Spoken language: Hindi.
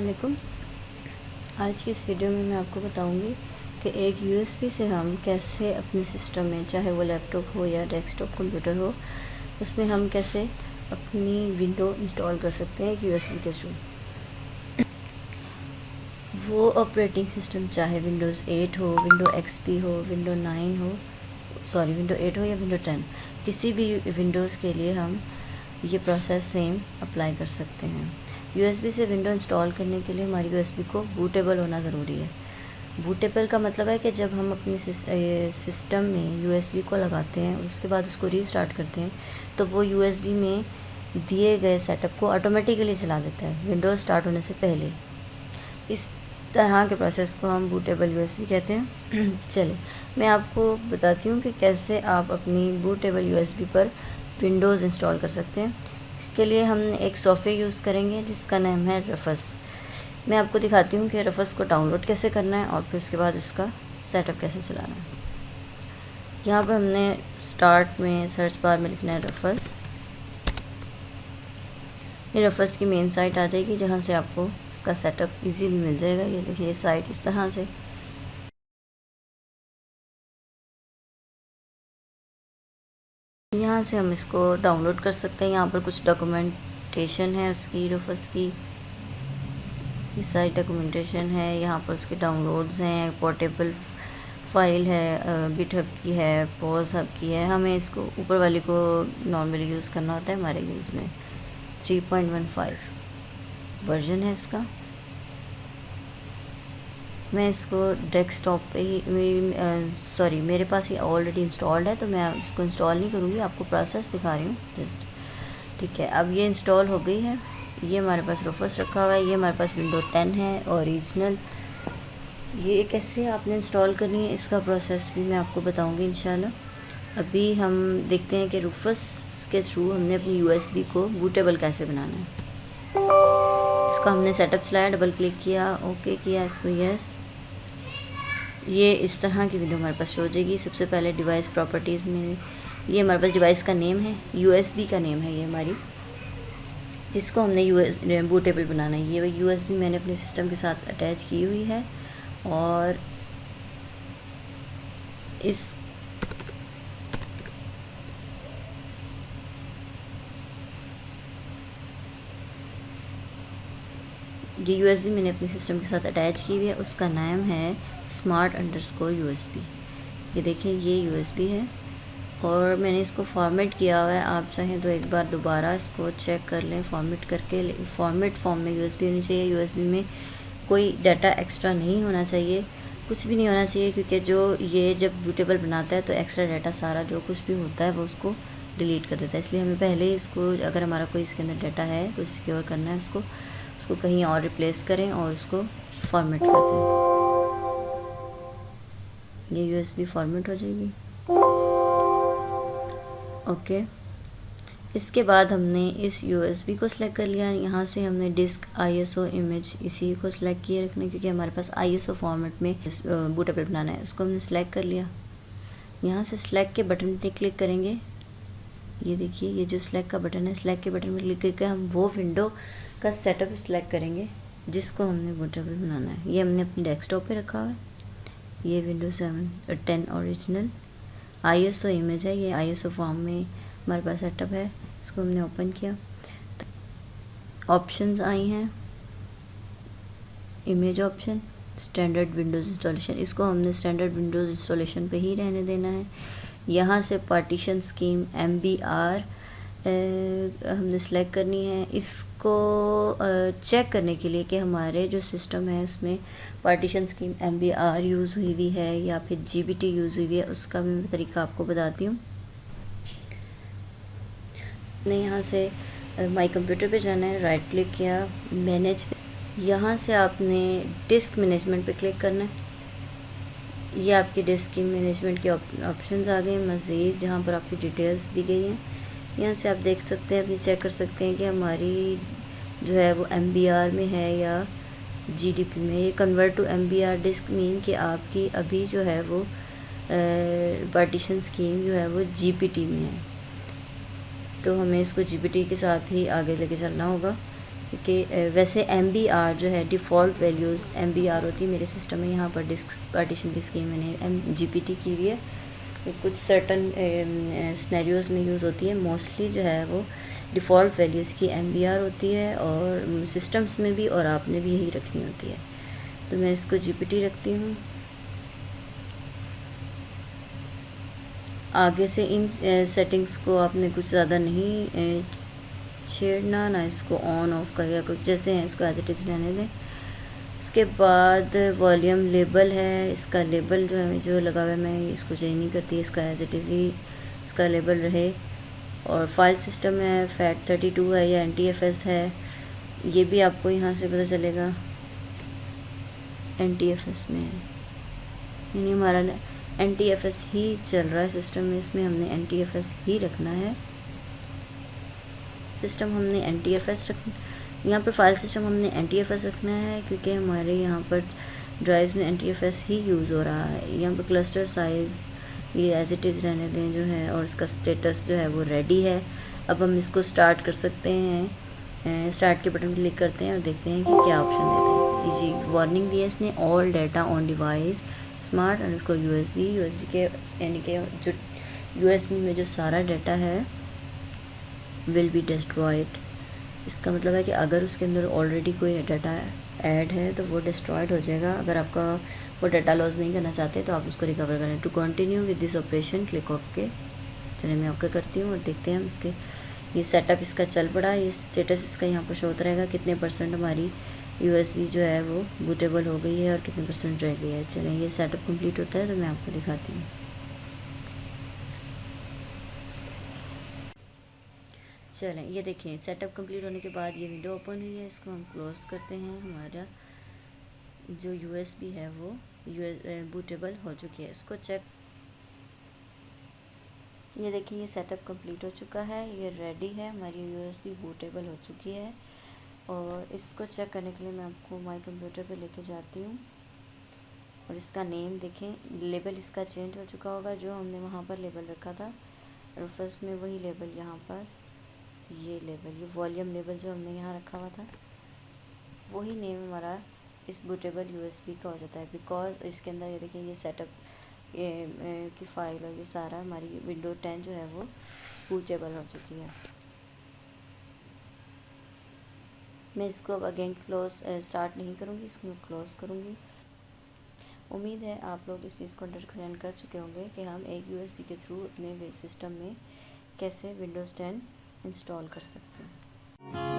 वालेकुम। आज की इस वीडियो में मैं आपको बताऊंगी कि एक यूएसबी से हम कैसे अपने सिस्टम में, चाहे वो लैपटॉप हो या डेस्कटॉप कंप्यूटर हो, उसमें हम कैसे अपनी विंडो इंस्टॉल कर सकते हैं एक यूएसबी के थ्रू। वो ऑपरेटिंग सिस्टम चाहे विंडोज़ 8 हो, विंडो एक्सपी हो, विंडो 9 हो, विंडो 8 हो या विंडो 10, किसी भी विंडोज़ के लिए हम ये प्रोसेस सेम अप्लाई कर सकते हैं। यूएसबी से विंडो इंस्टॉल करने के लिए हमारी यूएसबी को बूटेबल होना ज़रूरी है। बूटेबल का मतलब है कि जब हम अपनी सिस्टम में यूएसबी को लगाते हैं, उसके बाद उसको रीस्टार्ट करते हैं, तो वो यूएसबी में दिए गए सेटअप को ऑटोमेटिकली चला देता है विंडोज़ स्टार्ट होने से पहले। इस तरह के प्रोसेस को हम बूटेबल यूएसबी कहते हैं। चलिए मैं आपको बताती हूँ कि कैसे आप अपनी बूटेबल यूएसबी पर विंडोज़ इंस्टॉल कर सकते हैं। इसके लिए हम एक सॉफ्टवेयर यूज़ करेंगे जिसका नाम है रफस। मैं आपको दिखाती हूँ कि रफस को डाउनलोड कैसे करना है और फिर उसके बाद उसका सेटअप कैसे चलाना है। यहाँ पर हमने स्टार्ट में सर्च बार में लिखना है रफस। ये रफस की मेन साइट आ जाएगी जहाँ से आपको इसका सेटअप इजीली मिल जाएगा। ये देखिए साइट इस तरह से। यहाँ से हम इसको डाउनलोड कर सकते हैं। यहाँ पर कुछ डॉक्यूमेंटेशन है उसकी, रफस की ये सारी डॉक्यूमेंटेशन है। यहाँ पर उसके डाउनलोड्स हैं, पोर्टेबल फाइल है, गिटहब की है, पॉज हब की है। हमें इसको ऊपर वाली को नॉर्मली यूज़ करना होता है। हमारे यूज़ में 3.15 वर्जन है इसका। मैं इसको डेस्कटॉप पे ही मेरे पास ये ऑलरेडी इंस्टॉल्ड है, तो मैं इसको इंस्टॉल नहीं करूँगी, आपको प्रोसेस दिखा रही हूँ जस्ट। ठीक है, अब ये इंस्टॉल हो गई है। ये हमारे पास रफस रखा हुआ है। ये हमारे पास विंडो 10 है ओरिजिनल। ये कैसे आपने इंस्टॉल करनी है इसका प्रोसेस भी मैं आपको बताऊंगी इंशाल्लाह। अभी हम देखते हैं कि रफस के थ्रू हमने अपनी यूएसबी को बूटेबल कैसे बनाना है। इसको हमने सेटअप चलाया, डबल क्लिक किया, ओके किया इसको, यस। ये इस तरह की विंडो हमारे पास हो जाएगी। सबसे पहले डिवाइस प्रॉपर्टीज़ में ये हमारे पास डिवाइस का नेम है, यूएसबी का नेम है ये हमारी, जिसको हमने बूटेबल बनाना है। ये यूएसबी मैंने अपने सिस्टम के साथ अटैच की हुई है और इस ये यूएसबी मैंने अपने सिस्टम के साथ अटैच की हुई है। उसका नाम है smart_USB। ये देखिए ये यूएसबी है और मैंने इसको फॉर्मेट किया हुआ है। आप चाहें तो एक बार दोबारा इसको चेक कर लें फॉर्मेट करके। फॉर्मेट फॉर्म में यूएसबी होनी चाहिए। यूएसबी में कोई डाटा एक्स्ट्रा नहीं होना चाहिए, कुछ भी नहीं होना चाहिए, क्योंकि जो ये जब बूटेबल बनाता है तो एक्स्ट्रा डाटा सारा जो कुछ भी होता है वो उसको डिलीट कर देता है। इसलिए हमें पहले ही इसको, अगर हमारा कोई इसके अंदर डाटा है तो सिक्योर करना है उसको कहीं और रिप्लेस करें और उसको फॉर्मेट कर दें। ये यूएसबी फॉर्मेट हो जाएगी। ओके, इसके बाद हमने इस यूएसबी को सिलेक्ट कर लिया। यहाँ से हमने डिस्क, आईएसओ, इमेज इसी को सिलेक्ट किए रखना, क्योंकि हमारे पास आईएसओ फॉर्मेट में बूटेबल बनाना है। उसको हमने सिलेक्ट कर लिया। यहाँ से सिलेक्ट के बटन पे क्लिक करेंगे। ये देखिए ये जो सिलेक्ट का बटन है, सिलेक्ट के बटन पर क्लिक करके हम वो विंडो का सेटअप सिलेक्ट करेंगे जिसको हमने बूटेबल बनाना है। ये हमने अपने डेस्कटॉप पे रखा हुआ है। ये विंडो 10 ओरिजिनल आईएसओ इमेज है। ये आईएसओ फॉर्म में हमारे पास सेटअप है। इसको हमने ओपन किया तो ऑप्शंस आई हैं, image option, standard Windows installation. इसको हमने स्टैंडर्ड विंडोज़ इंस्टॉलेशन पे ही रहने देना है। यहाँ से पार्टीशन स्कीम MBR हमने सेलेक्ट करनी है। इसको चेक करने के लिए कि हमारे जो सिस्टम है उसमें पार्टीशन स्कीम MBR यूज़ हुई हुई है या फिर GBT यूज़ हुई हुई है, उसका भी मैं तरीका आपको बताती हूँ। हमने यहाँ से माई कंप्यूटर पे जाना है, राइट क्लिक किया, मैनेज। यहाँ से आपने डिस्क मैनेजमेंट पे क्लिक करना है। ये आपकी डिस्क की मैनेजमेंट के ऑप्शंस आ गए। मज़ीद जहाँ पर आपकी डिटेल्स दी गई हैं, यहाँ से आप देख सकते हैं, अपनी चेक कर सकते हैं कि हमारी जो है वो MBR में है या GDP में। ये convert to MBR disk mean कि आपकी अभी जो है वो पार्टीशन स्कीम जो है वो GPT में है, तो हमें इसको GPT के साथ ही आगे लेके चलना होगा। क्योंकि वैसे MBR जो है डिफ़ॉल्ट वैल्यूज़ MBR होती है मेरे सिस्टम में। यहाँ पर डिस्क पार्टीशन की स्कीम मैंने GPT की हुई है, कुछ सर्टन सिनेरियोज़ में यूज़ होती है। मोस्टली जो है वो डिफ़ॉल्ट वैल्यूज़ की MBR होती है, और सिस्टम्स में भी और आपने भी यही रखनी होती है। तो मैं इसको GPT रखती हूँ। आगे से इन सेटिंग्स को आपने कुछ ज़्यादा नहीं छेड़ना, ना इसको ऑन ऑफ कर, या कुछ जैसे हैं इसको एज इट इज़ रहने दें। उसके बाद वॉल्यूम लेबल है, इसका लेबल जो है जो लगा हुआ है मैं इसको चेंज नहीं करती, इसका एज इट इज़ ही इसका लेबल रहे। और फाइल सिस्टम है FAT32 है या NTFS है, ये भी आपको यहाँ से पता चलेगा। NTFS में है, यानी हमारा NTFS ही चल रहा है सिस्टम में, इसमें हमने NTFS ही रखना है। सिस्टम हमने NTFS यहाँ पर फाइल सिस्टम हमने NTFS रखना है, क्योंकि हमारे यहाँ पर ड्राइव्स में NTFS ही यूज़ हो रहा है। यहाँ पर क्लस्टर साइज़ ये एज इट इज़ रहने दें जो है, और इसका स्टेटस जो है वो रेडी है। अब हम इसको स्टार्ट कर सकते हैं। स्टार्ट के बटन क्लिक करते हैं और देखते हैं कि क्या ऑप्शन देते हैं। जी वार्निंग दी है इसने, all data on device smart और उसको USB के यानी कि जो USB में जो सारा डाटा है विल बी डिस्ट्रॉयड। इसका मतलब है कि अगर उसके अंदर ऑलरेडी कोई डाटा ऐड है तो वो डिस्ट्रॉयड हो जाएगा। अगर आपका वो डाटा लॉस नहीं करना चाहते तो आप उसको रिकवर करें। To continue with this operation click okay. चलिए मैं ओके करती हूँ और देखते हैं हम इसके ये सेटअप इसका चल पड़ा। ये स्टेटस इसका यहाँ पर शो होता रहेगा कितने % हमारी USB जो है वो बूटेबल हो गई है और कितने % रह गई है। चलिए ये सेटअप कंप्लीट होता है तो मैं आपको दिखाती हूँ। चलें ये देखिए सेटअप कंप्लीट होने के बाद ये विंडो ओपन हुई है। इसको हम क्लोज़ करते हैं। हमारा जो USB है वो बूटेबल हो चुकी है। इसको चेक, ये देखिए ये सेटअप कंप्लीट हो चुका है, ये रेडी है, हमारी USB बूटेबल हो चुकी है। और इसको चेक करने के लिए मैं आपको माई कंप्यूटर पे लेके जाती हूँ और इसका नेम देखें, लेबल इसका चेंज हो चुका होगा। जो हमने वहाँ पर लेबल रखा था रेफरेंस में वही लेबल यहाँ पर, ये लेबल, ये वॉल्यूम लेबल जो हमने यहाँ रखा हुआ था वही नेम हमारा इस बूटेबल USB का हो जाता है। बिकॉज इसके अंदर ये देखिए ये सेटअप की फ़ाइल और ये सारा हमारी विंडो 10 जो है वो बूटेबल हो चुकी है। मैं इसको अब अगेन स्टार्ट नहीं करूँगी, इसको मैं क्लोज़ करूँगी। उम्मीद है आप लोग इस चीज़ को अंडरस्टैंड कर चुके होंगे कि हम एक USB के थ्रू अपने सिस्टम में कैसे विंडोज़ 10 इंस्टॉल कर सकते हैं।